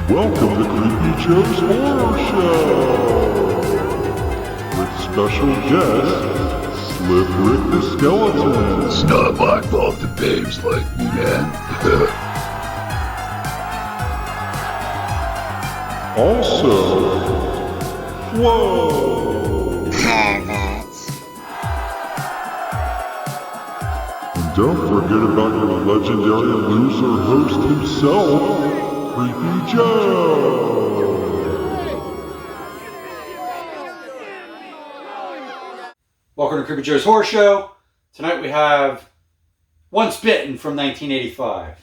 Welcome to Creepy Joe's Horror Show! With special guest, Slip Rick the Skeleton. It's not my fault the babes like me, man. Also, Flo! Perverts. And don't forget about your legendary loser host himself, Creepy Joe! Welcome to Creepy Joe's Horror Show. Tonight we have Once Bitten from 1985.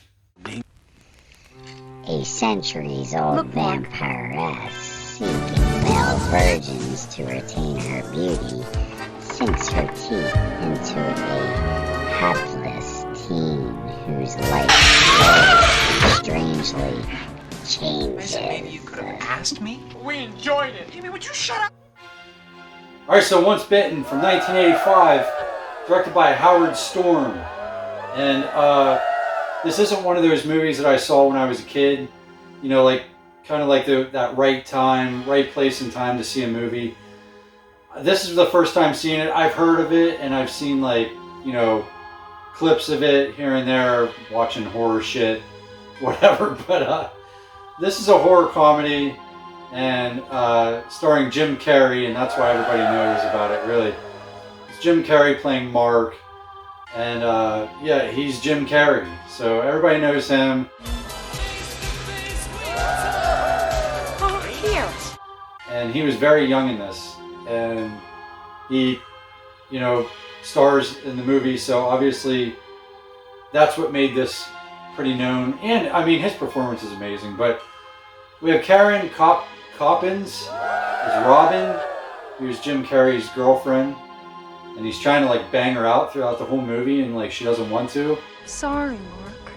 A centuries-old vampiress seeking male virgins to retain her beauty sinks her teeth into a hapless teen whose life slowly and strangely changes. Maybe you could have asked me? We enjoyed it. Amy, would you shut up? Alright, so Once Bitten from 1985, directed by Howard Storm. And this isn't one of those movies that I saw when I was a kid. You know, like, kind of like that right time, right place and time to see a movie. This is the first time seeing it. I've heard of it, and I've seen, like, you know, clips of it here and there, watching horror shit, whatever. But this is a horror comedy, and starring Jim Carrey, and that's why everybody knows about it, really. It's Jim Carrey playing Mark, and yeah, he's Jim Carrey, so everybody knows him. Oh, here. And he was very young in this, and he, you know, stars in the movie, so obviously that's what made this pretty known. And I mean, his performance is amazing. But we have Karen Coppins as Robin, who's Jim Carrey's girlfriend, and he's trying to like bang her out throughout the whole movie, and like she doesn't want to. Sorry, Mark.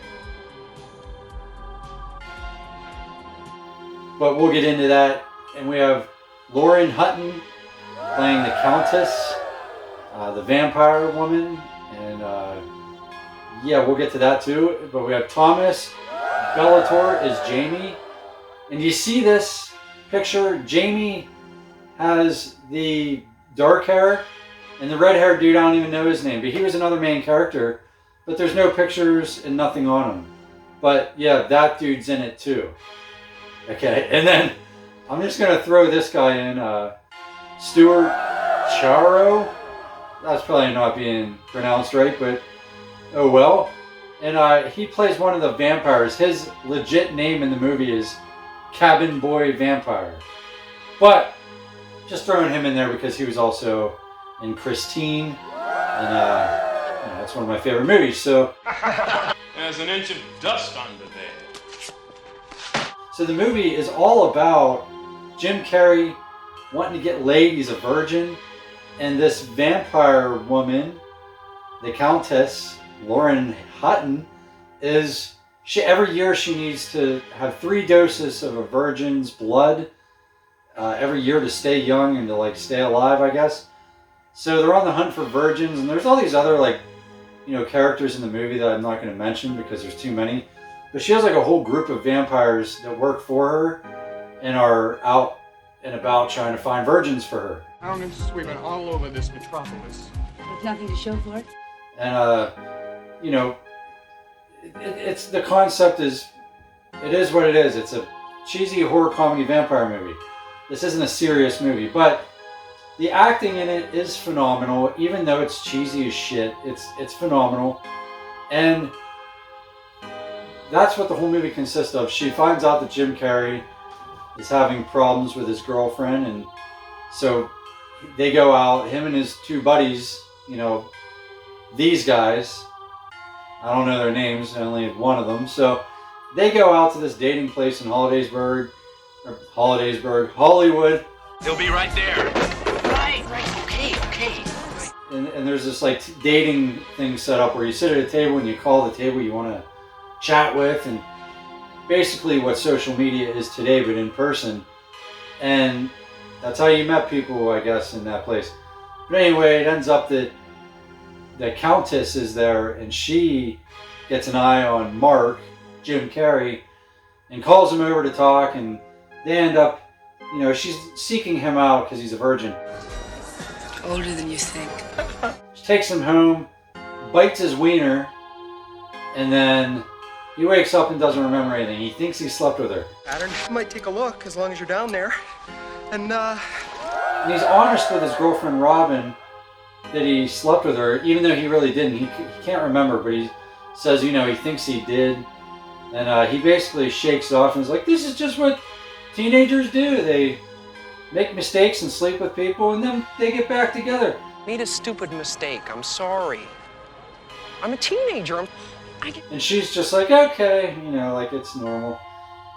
But we'll get into that. And we have Lauren Hutton playing the Countess, the vampire woman, and yeah, we'll get to that too. But we have Thomas Bellator as Jamie, and you see this picture. Jamie has the dark hair, and the red haired dude, I don't even know his name, but he was another main character, but there's no pictures and nothing on him. But yeah, that dude's in it too. Okay, and then I'm just gonna throw this guy in, Stuart Charo. That's probably not being pronounced right, but oh well. And he plays one of the vampires. His legit name in the movie is Cabin Boy Vampire. But just throwing him in there because he was also in Christine, and you know, that's one of my favorite movies. So there's an inch of dust under there. So the movie is all about Jim Carrey wanting to get laid. He's a virgin. And this vampire woman, the Countess, Lauren Hutton, every year she needs to have 3 doses of a virgin's blood every year to stay young and to like stay alive, I guess. So they're on the hunt for virgins, and there's all these other like, you know, characters in the movie that I'm not going to mention because there's too many. But she has like a whole group of vampires that work for her and are out and about trying to find virgins for her. Hound and swimming all over this metropolis. With nothing to show for it? And you know, it's the concept is, it is what it is. It's a cheesy horror comedy vampire movie. This isn't a serious movie, but the acting in it is phenomenal. Even though it's cheesy as shit, it's phenomenal. And that's what the whole movie consists of. She finds out that Jim Carrey is having problems with his girlfriend, and so they go out, him and his 2 buddies, you know, these guys, I don't know their names, I only have one of them, so they go out to this dating place in Hollidaysburg, Hollywood. He'll be right there. Right, okay. And there's this like dating thing set up where you sit at a table and you call the table you want to chat with, and basically what social media is today, but in person. And that's how you met people, I guess, in that place. But anyway, it ends up that the Countess is there, and she gets an eye on Mark, Jim Carrey, and calls him over to talk, and they end up, she's seeking him out because he's a virgin. Older than you think. She takes him home, bites his wiener, and then he wakes up and doesn't remember anything. He thinks he slept with her. Pattern. Might take a look as long as you're down there. And he's honest with his girlfriend Robin that he slept with her, even though he really didn't. He can't remember, but he says, he thinks he did. And he basically shakes it off and is like, this is just what teenagers do. They make mistakes and sleep with people, and then they get back together. made a stupid mistake. I'm sorry. I'm a teenager. And she's just like, okay, like it's normal.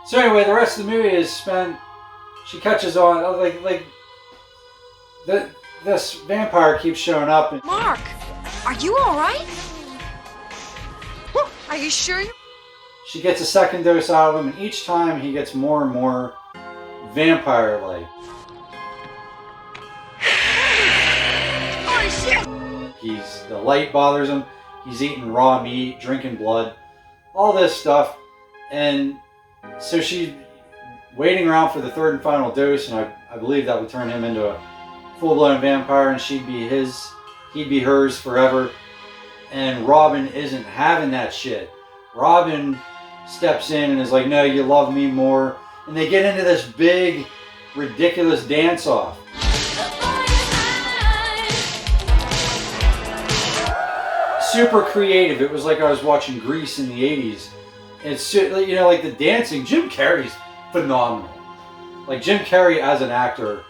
So anyway, the rest of the movie is spent. She catches on, this vampire keeps showing up. And Mark, are you all right? Are you sure? She gets a second dose out of him, and each time he gets more and more vampire-like. Oh shit! The light bothers him. He's eating raw meat, drinking blood, all this stuff. And so she's waiting around for the third and final dose, and I believe that would turn him into a full-blown vampire, and she'd be he'd be hers forever. And Robin isn't having that shit. Robin steps in and is like, no, you love me more. And they get into this big, ridiculous dance-off. Super creative. It was like I was watching Grease in the 80s. And it's, like the dancing, Jim Carrey's phenomenal. Like Jim Carrey as an actor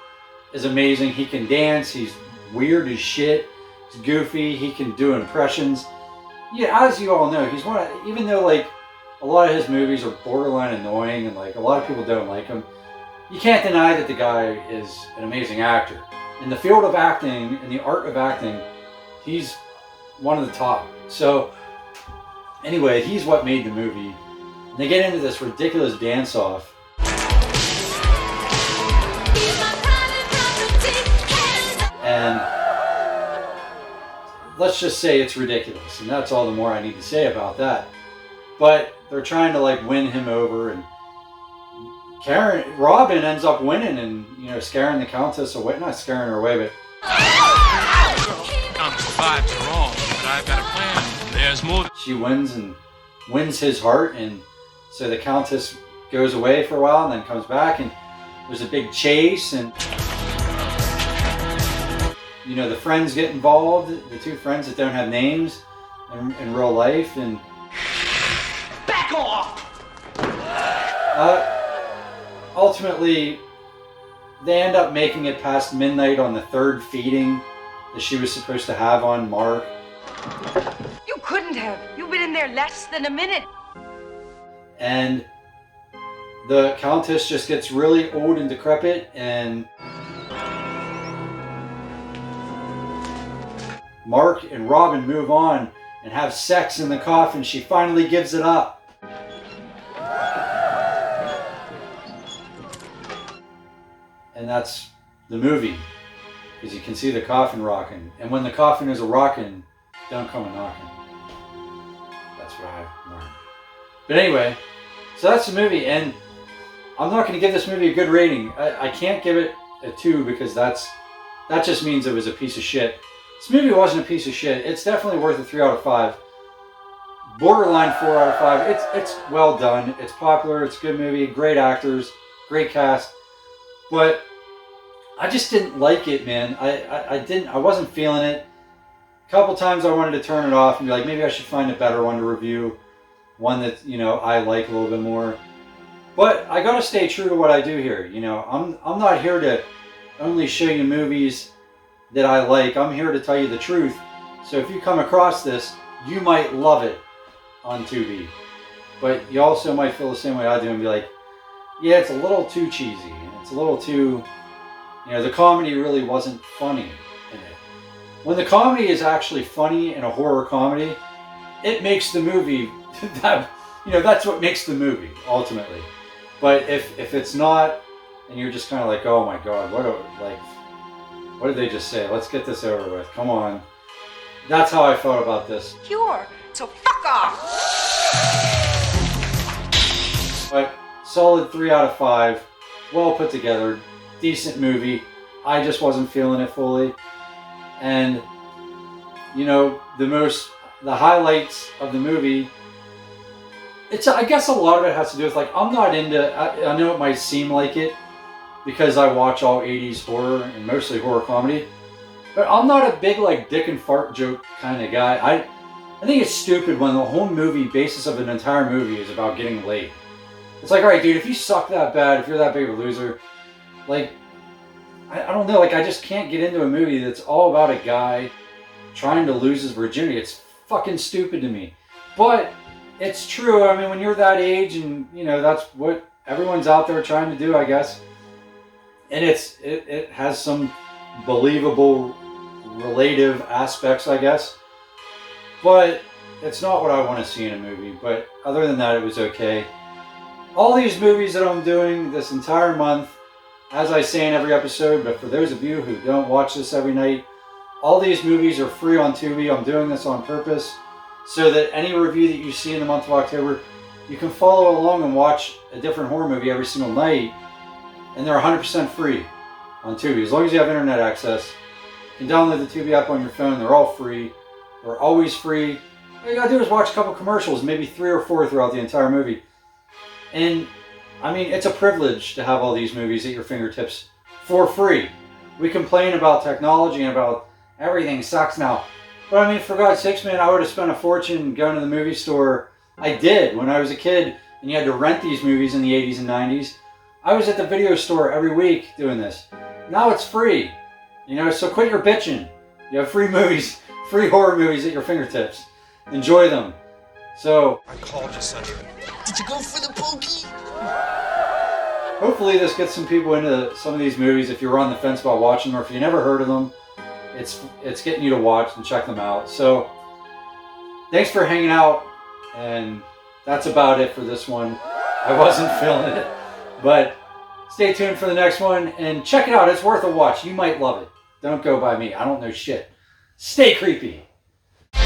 is amazing. He can dance. He's weird as shit. He's goofy. He can do impressions. Yeah, as you all know, he's even though like a lot of his movies are borderline annoying and like a lot of people don't like him, you can't deny that the guy is an amazing actor. In the field of acting, in the art of acting, he's one of the top. So anyway, he's what made the movie. And they get into this ridiculous dance-off. And let's just say it's ridiculous, and that's all the more I need to say about that. But they're trying to like win him over, and Robin ends up winning and scaring the Countess away. Not scaring her away, but vibes are wrong, but I've got a plan. There's more. She wins and wins his heart, and so the Countess goes away for a while and then comes back, and there's a big chase, and the friends get involved, the two friends that don't have names in real life, and Back off! Ultimately, they end up making it past midnight on the third feeding that she was supposed to have on Mark. You couldn't have. You've been in there less than a minute. And the Countess just gets really old and decrepit, and Mark and Robin move on and have sex in the coffin. She finally gives it up. And that's the movie, because you can see the coffin rocking. And when the coffin is a rocking, don't come a knocking. That's what I learned. But anyway, so that's the movie, and I'm not going to give this movie a good rating. I can't give it a 2 because that just means it was a piece of shit. This movie wasn't a piece of shit. It's definitely worth a 3 out of 5. Borderline 4 out of 5. It's well done. It's popular. It's a good movie. Great actors. Great cast. But I just didn't like it, man. I wasn't feeling it. A couple times I wanted to turn it off and be like, maybe I should find a better one to review. One that, I like a little bit more. But I gotta stay true to what I do here. I'm not here to only show you movies that I like. I'm here to tell you the truth. So if you come across this, you might love it on Tubi. But you also might feel the same way I do and be like, yeah, it's a little too cheesy. It's a little too, the comedy really wasn't funny in it. When the comedy is actually funny in a horror comedy, it makes the movie, that's what makes the movie, ultimately. But if it's not, and you're just kind of like, oh my God, what did they just say? Let's get this over with. Come on. That's how I felt about this. Pure. So fuck off. But solid 3 out of 5. Well put together, decent movie. I just wasn't feeling it fully. And, you know, the highlights of the movie, I guess a lot of it has to do with, like, I'm not into, I know it might seem like it because I watch all 80s horror and mostly horror comedy, but I'm not a big, like, dick and fart joke kind of guy. I think it's stupid when the whole basis of an entire movie is about getting laid. It's like, alright dude, if you suck that bad, if you're that big of a loser, like, I don't know, like, I just can't get into a movie that's all about a guy trying to lose his virginity. It's fucking stupid to me. But it's true. I mean, when you're that age and, you know, that's what everyone's out there trying to do, I guess. And it has some believable, relative aspects, I guess. But it's not what I want to see in a movie. But other than that, it was okay. All these movies that I'm doing this entire month, as I say in every episode, but for those of you who don't watch this every night, all these movies are free on Tubi. I'm doing this on purpose so that any review that you see in the month of October, you can follow along and watch a different horror movie every single night, and they're 100% free on Tubi. As long as you have internet access, you can download the Tubi app on your phone. They're all free. They're always free. All you gotta do is watch a couple commercials, maybe 3 or 4 throughout the entire movie. And I mean, it's a privilege to have all these movies at your fingertips for free. We complain about technology and about everything sucks now. But I mean, for God's sakes, man, I would have spent a fortune going to the movie store. I did when I was a kid, and you had to rent these movies in the 80s and 90s. I was at the video store every week doing this. Now it's free. You know, so quit your bitching. You have free movies, free horror movies at your fingertips. Enjoy them. So, I called you, Sonny. Did you go for the pokey? hopefully this gets some people into some of these movies if you're on the fence about watching them, or if you never heard of them. It's getting you to watch and check them out. So, thanks for hanging out, and that's about it for this one. I wasn't feeling it, but stay tuned for the next one, and check it out. It's worth a watch. You might love it. Don't go by me. I don't know shit. Stay creepy. Too